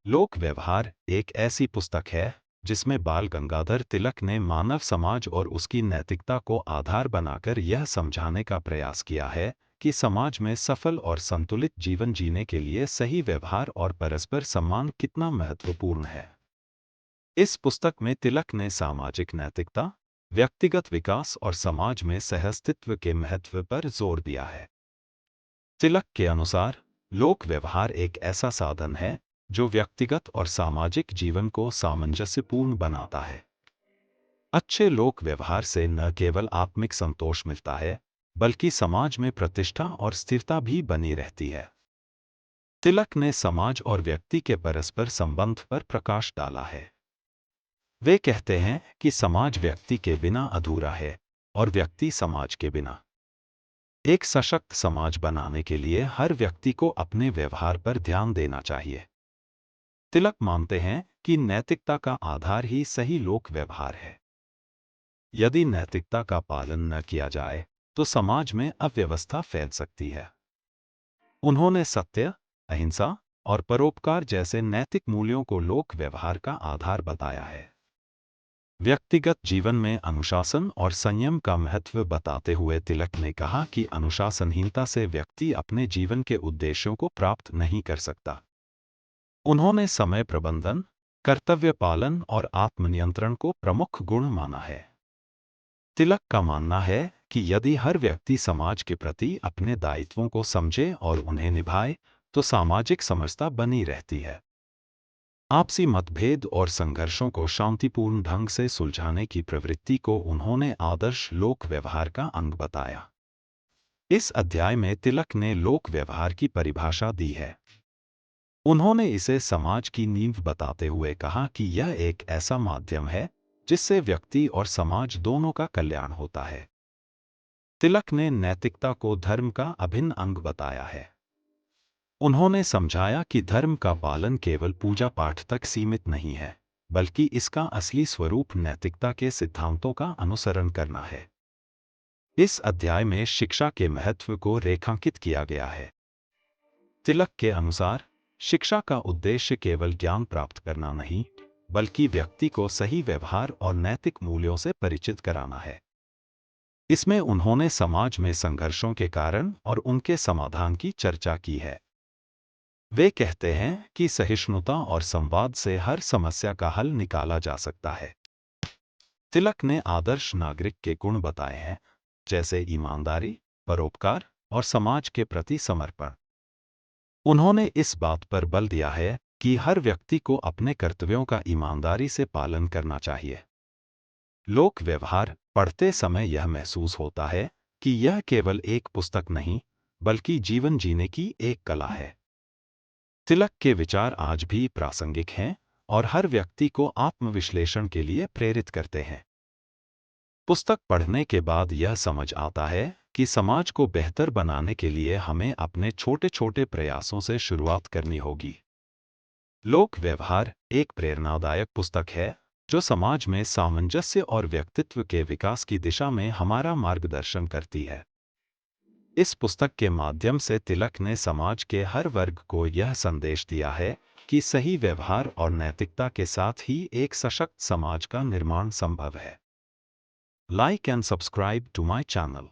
लोक व्यवहार एक ऐसी पुस्तक है जिसमें बाल गंगाधर तिलक ने मानव समाज और उसकी नैतिकता को आधार बनाकर यह समझाने का प्रयास किया है कि समाज में सफल और संतुलित जीवन जीने के लिए सही व्यवहार और परस्पर सम्मान कितना महत्वपूर्ण है। इस पुस्तक में तिलक ने सामाजिक नैतिकता, व्यक्तिगत विकास और समाज में सहअस्तित्व के महत्व पर जोर दिया है। तिलक के अनुसार लोक व्यवहार एक ऐसा साधन है जो व्यक्तिगत और सामाजिक जीवन को सामंजस्यपूर्ण बनाता है। अच्छे लोक व्यवहार से न केवल आत्मिक संतोष मिलता है, बल्कि समाज में प्रतिष्ठा और स्थिरता भी बनी रहती है। तिलक ने समाज और व्यक्ति के परस्पर संबंध पर प्रकाश डाला है। वे कहते हैं कि समाज व्यक्ति के बिना अधूरा है और व्यक्ति समाज के बिना। एक सशक्त समाज बनाने के लिए हर व्यक्ति को अपने व्यवहार पर ध्यान देना चाहिए। तिलक मानते हैं कि नैतिकता का आधार ही सही लोक व्यवहार है। यदि नैतिकता का पालन न किया जाए तो समाज में अव्यवस्था फैल सकती है। उन्होंने सत्य, अहिंसा और परोपकार जैसे नैतिक मूल्यों को लोक व्यवहार का आधार बताया है। व्यक्तिगत जीवन में अनुशासन और संयम का महत्व बताते हुए तिलक ने कहा कि अनुशासनहीनता से व्यक्ति अपने जीवन के उद्देश्यों को प्राप्त नहीं कर सकता। उन्होंने समय प्रबंधन, कर्तव्य पालन और आत्मनियंत्रण को प्रमुख गुण माना है। तिलक का मानना है कि यदि हर व्यक्ति समाज के प्रति अपने दायित्वों को समझे और उन्हें निभाए, तो सामाजिक समरसता बनी रहती है। आपसी मतभेद और संघर्षों को शांतिपूर्ण ढंग से सुलझाने की प्रवृत्ति को उन्होंने आदर्श लोक व्यवहार का अंग बताया। इस अध्याय में तिलक ने लोक व्यवहार की परिभाषा दी है। उन्होंने इसे समाज की नींव बताते हुए कहा कि यह एक ऐसा माध्यम है जिससे व्यक्ति और समाज दोनों का कल्याण होता है। तिलक ने नैतिकता को धर्म का अभिन्न अंग बताया है। उन्होंने समझाया कि धर्म का पालन केवल पूजा पाठ तक सीमित नहीं है, बल्कि इसका असली स्वरूप नैतिकता के सिद्धांतों का अनुसरण करना है। इस अध्याय में शिक्षा के महत्व को रेखांकित किया गया है। तिलक के अनुसार शिक्षा का उद्देश्य केवल ज्ञान प्राप्त करना नहीं, बल्कि व्यक्ति को सही व्यवहार और नैतिक मूल्यों से परिचित कराना है। इसमें उन्होंने समाज में संघर्षों के कारण और उनके समाधान की चर्चा की है। वे कहते हैं कि सहिष्णुता और संवाद से हर समस्या का हल निकाला जा सकता है। तिलक ने आदर्श नागरिक के गुण बताए हैं, जैसे ईमानदारी, परोपकार और समाज के प्रति समर्पण। उन्होंने इस बात पर बल दिया है कि हर व्यक्ति को अपने कर्तव्यों का ईमानदारी से पालन करना चाहिए। लोक व्यवहार पढ़ते समय यह महसूस होता है कि यह केवल एक पुस्तक नहीं, बल्कि जीवन जीने की एक कला है। तिलक के विचार आज भी प्रासंगिक हैं और हर व्यक्ति को आत्मविश्लेषण के लिए प्रेरित करते हैं। पुस्तक पढ़ने के बाद यह समझ आता है कि समाज को बेहतर बनाने के लिए हमें अपने छोटे छोटे प्रयासों से शुरुआत करनी होगी। लोक व्यवहार एक प्रेरणादायक पुस्तक है जो समाज में सामंजस्य और व्यक्तित्व के विकास की दिशा में हमारा मार्गदर्शन करती है। इस पुस्तक के माध्यम से तिलक ने समाज के हर वर्ग को यह संदेश दिया है कि सही व्यवहार और नैतिकता के साथ ही एक सशक्त समाज का निर्माण संभव है। Like and subscribe to my channel.